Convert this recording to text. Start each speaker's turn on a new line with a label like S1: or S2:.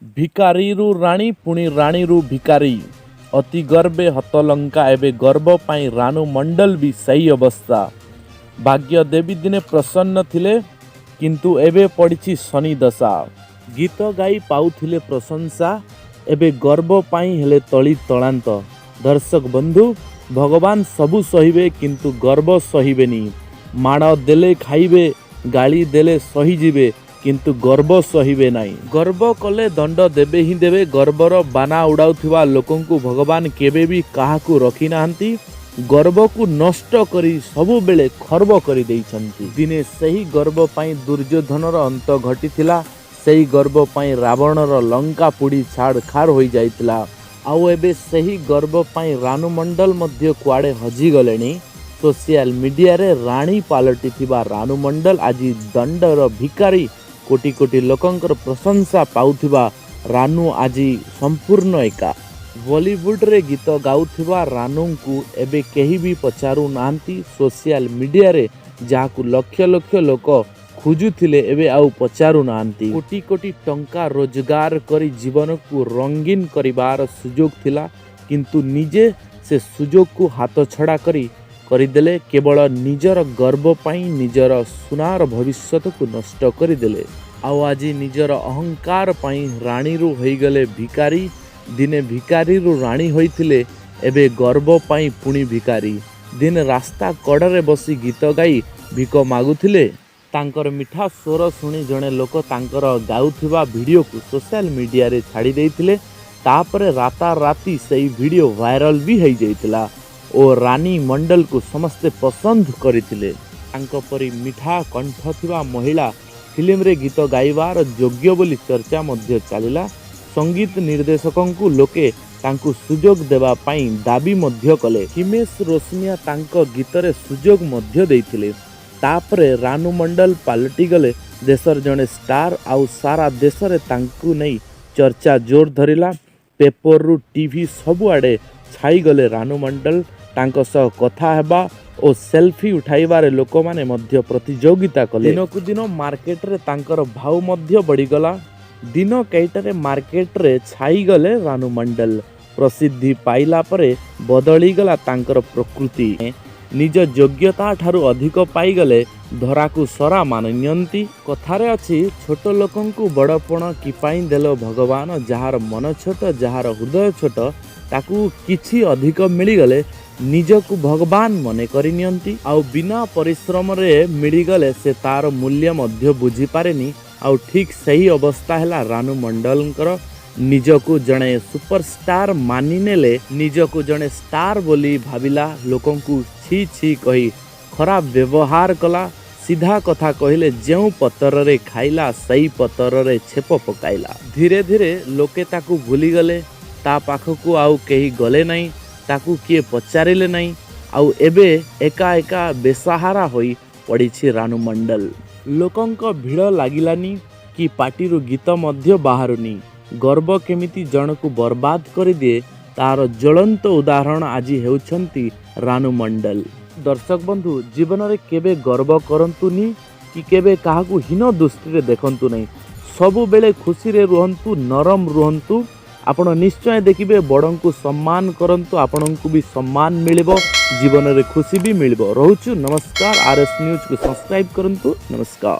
S1: ଭିକାରୀରୁ ରାଣୀ ପୁଣି ରାଣୀରୁ ଭିକାରୀ ଅତି ଗର୍ବେ ହତଲଙ୍କା ଏବେ ଗର୍ବ ପାଇଁ ରାନୁ ମଣ୍ଡଲ ବି ସେହି ଅବସ୍ଥା। ଭାଗ୍ୟ ଦେବୀ ଦିନେ ପ୍ରସନ୍ନ ଥିଲେ କିନ୍ତୁ ଏବେ ପଡ଼ିଛି ଶନି ଦଶା। ଗୀତ ଗାଇ ପାଉଥିଲେ ପ୍ରଶଂସା ଏବେ ଗର୍ବ ପାଇଁ ହେଲେ ତଳି ତଳାନ୍ତ। ଦର୍ଶକ ବନ୍ଧୁ, ଭଗବାନ ସବୁ ସହିବେ କିନ୍ତୁ ଗର୍ବ ସହିବେନି। ମାଡ଼ ଦେଲେ ଖାଇବେ, ଗାଳି ଦେଲେ ସହିଯିବେ କିନ୍ତୁ ଗର୍ବ ସହିବେ ନାହିଁ। ଗର୍ବ କଲେ ଦଣ୍ଡ ଦେବେ ହିଁ ଦେବେ। ଗର୍ବର ବାନା ଉଡ଼ାଉଥିବା ଲୋକଙ୍କୁ ଭଗବାନ କେବେ ବି କାହାକୁ ରଖିନାହାନ୍ତି। ଗର୍ବକୁ ନଷ୍ଟ କରି ସବୁବେଳେ ଖର୍ବ କରିଦେଇଛନ୍ତି। ଦିନେ ସେହି ଗର୍ବ ପାଇଁ ଦୁର୍ଯ୍ୟୋଧନର ଅନ୍ତ ଘଟିଥିଲା। ସେହି ଗର୍ବ ପାଇଁ ରାବଣର ଲଙ୍କା ପୋଡ଼ି ଛାଡ଼ଖାଡ଼ ହୋଇଯାଇଥିଲା। ଆଉ ଏବେ ସେହି ଗର୍ବ ପାଇଁ ରାନୁ ମଣ୍ଡଲ ମଧ୍ୟ କୁଆଡ଼େ ହଜିଗଲେଣି। ସୋସିଆଲ ମିଡ଼ିଆରେ ରାଣୀ ପାଲଟିଥିବା ରାନୁ ମଣ୍ଡଲ ଆଜି ଦଣ୍ଡର ଭିକାରୀ। କୋଟି କୋଟି ଲୋକଙ୍କର ପ୍ରଶଂସା ପାଉଥିବା ରାନୁ ଆଜି ସମ୍ପୂର୍ଣ୍ଣ ଏକା। ବଲିଉଡ଼ରେ ଗୀତ ଗାଉଥିବା ରାନୁଙ୍କୁ ଏବେ କେହି ବି ପଚାରୁ ନାହାନ୍ତି। ସୋସିଆଲ ମିଡ଼ିଆରେ ଯାହାକୁ ଲକ୍ଷ ଲକ୍ଷ ଲୋକ ଖୋଜୁଥିଲେ ଏବେ ଆଉ ପଚାରୁ ନାହାନ୍ତି। କୋଟି କୋଟି ଟଙ୍କା ରୋଜଗାର କରି ଜୀବନକୁ ରଙ୍ଗୀନ କରିବାର ସୁଯୋଗ ଥିଲା କିନ୍ତୁ ନିଜେ ସେ ସୁଯୋଗକୁ ହାତଛଡ଼ା କରିଦେଲେ। କେବଳ ନିଜର ଗର୍ବ ପାଇଁ ନିଜର ସୁନାର ଭବିଷ୍ୟତକୁ ନଷ୍ଟ କରିଦେଲେ। ଆଉ ଆଜି ନିଜର ଅହଙ୍କାର ପାଇଁ ରାଣୀରୁ ହୋଇଗଲେ ଭିକାରୀ। ଦିନେ ଭିକାରୀରୁ ରାଣୀ ହୋଇଥିଲେ, ଏବେ ଗର୍ବ ପାଇଁ ପୁଣି ଭିକାରୀ। ଦିନେ ରାସ୍ତା କଡ଼ରେ ବସି ଗୀତ ଗାଇ ଭିକ ମାଗୁଥିଲେ। ତାଙ୍କର ମିଠା ସ୍ୱର ଶୁଣି ଜଣେ ଲୋକ ତାଙ୍କର ଗାଉଥିବା ଭିଡ଼ିଓକୁ ସୋସିଆଲ ମିଡ଼ିଆରେ ଛାଡ଼ି ଦେଇଥିଲେ। ତାପରେ ରାତାରାତି ସେହି ଭିଡ଼ିଓ ଭାଇରାଲ ବି ହୋଇଯାଇଥିଲା ଓ ରାନୀ ମଣ୍ଡଲକୁ ସମସ୍ତେ ପସନ୍ଦ କରିଥିଲେ। ତାଙ୍କ ପରି ମିଠା କଣ୍ଠ ଥିବା ମହିଳା ଫିଲ୍ମରେ ଗୀତ ଗାଇବାର ଯୋଗ୍ୟ ବୋଲି ଚର୍ଚ୍ଚା ମଧ୍ୟ ଚାଲିଲା। ସଙ୍ଗୀତ ନିର୍ଦ୍ଦେଶକଙ୍କୁ ଲୋକେ ତାଙ୍କୁ ସୁଯୋଗ ଦେବା ପାଇଁ ଦାବି ମଧ୍ୟ କଲେ। ହିମେଶ ରେଶମିଆ ତାଙ୍କ ଗୀତରେ ସୁଯୋଗ ମଧ୍ୟ ଦେଇଥିଲେ। ତାପରେ ରାନୁ ମଣ୍ଡଲ ପାଲଟିଗଲେ ଦେଶର ଜଣେ ଷ୍ଟାର। ଆଉ ସାରା ଦେଶରେ ତାଙ୍କୁ ନେଇ ଚର୍ଚ୍ଚା ଜୋର ଧରିଲା। ପେପରରୁ ଟିଭି ସବୁଆଡ଼େ ଛାଇଗଲେ ରାନୁ ମଣ୍ଡଲ। ତାଙ୍କ ସହ କଥା ହେବା ଓ ସେଲ୍ଫି ଉଠାଇବାରେ ଲୋକମାନେ ମଧ୍ୟ ପ୍ରତିଯୋଗିତା କଲେ। ଦିନକୁ ଦିନ ମାର୍କେଟରେ ତାଙ୍କର ଭାଉ ମଧ୍ୟ ବଢ଼ିଗଲା। ଦିନ କେଇଟାରେ ମାର୍କେଟରେ ଛାଇଗଲେ ରାନୁ ମଣ୍ଡଲ। ପ୍ରସିଦ୍ଧି ପାଇଲା ପରେ ବଦଳିଗଲା ତାଙ୍କର ପ୍ରକୃତି। ନିଜ ଯୋଗ୍ୟତା ଠାରୁ ଅଧିକ ପାଇଗଲେ ଧରାକୁ ସରା ମାନି ନିଅନ୍ତି। କଥାରେ ଅଛି, ଛୋଟ ଲୋକଙ୍କୁ ବଡ଼ପଣ କି ପାଇଁ ଦେଲ ଭଗବାନ। ଯାହାର ମନ ଛୋଟ, ଯାହାର ହୃଦୟ ଛୋଟ, ତାକୁ କିଛି ଅଧିକ ମିଳିଗଲେ ନିଜକୁ ଭଗବାନ ମନେ କରିନିଅନ୍ତି। ଆଉ ବିନା ପରିଶ୍ରମରେ ମିଳିଗଲେ ସେ ତାର ମୂଲ୍ୟ ମଧ୍ୟ ବୁଝିପାରେନି। ଆଉ ଠିକ୍ ସେହି ଅବସ୍ଥା ହେଲା ରାନୁ ମଣ୍ଡଲଙ୍କର। ନିଜକୁ ଜଣେ ସୁପରଷ୍ଟାର ମାନିନେଲେ, ନିଜକୁ ଜଣେ ଷ୍ଟାର ବୋଲି ଭାବିଲା। ଲୋକଙ୍କୁ ଛି ଛି କହି ଖରାପ ବ୍ୟବହାର କଲା। ସିଧା କଥା କହିଲେ, ଯେଉଁ ପତରରେ ଖାଇଲା ସେହି ପତରରେ ଛେପ ପକାଇଲା। ଧୀରେ ଧୀରେ ଲୋକେ ତାକୁ ଭୁଲିଗଲେ। ତା ପାଖକୁ ଆଉ କେହି ଗଲେ ନାହିଁ, ତାକୁ କିଏ ପଚାରିଲେ ନାହିଁ। ଆଉ ଏବେ ଏକା ଏକା ବେସାହାରା ହୋଇ ପଡ଼ିଛି ରାନୁ ମଣ୍ଡଲ। ଲୋକଙ୍କ ଭିଡ଼ ଲାଗିଲାନି କି ପାଟିରୁ ଗୀତ ମଧ୍ୟ ବାହାରୁନି। ଗର୍ବ କେମିତି ଜଣକୁ ବର୍ବାଦ କରିଦିଏ ତାର ଜ୍ୱଳନ୍ତ ଉଦାହରଣ ଆଜି ହେଉଛନ୍ତି ରାନୁ ମଣ୍ଡଲ। ଦର୍ଶକ ବନ୍ଧୁ, ଜୀବନରେ କେବେ ଗର୍ବ କରନ୍ତୁନି କି କେବେ କାହାକୁ ହୀନ ଦୃଷ୍ଟିରେ ଦେଖନ୍ତୁ ନାହିଁ। ସବୁବେଳେ ଖୁସିରେ ରୁହନ୍ତୁ, ନରମ ରୁହନ୍ତୁ। ଆପଣ ନିଶ୍ଚୟ ଦେଖିବେ ବଡ଼ଙ୍କୁ ସମ୍ମାନ କରନ୍ତୁ, ଆପଣଙ୍କୁ ବି ସମ୍ମାନ ମିଳିବ, ଜୀବନରେ ଖୁସି ବି ମିଳିବ। ରହୁଛୁ, ନମସ୍କାର। RS ନ୍ୟୁଜ୍କୁ ସବସ୍କ୍ରାଇବ୍ କରନ୍ତୁ। ନମସ୍କାର।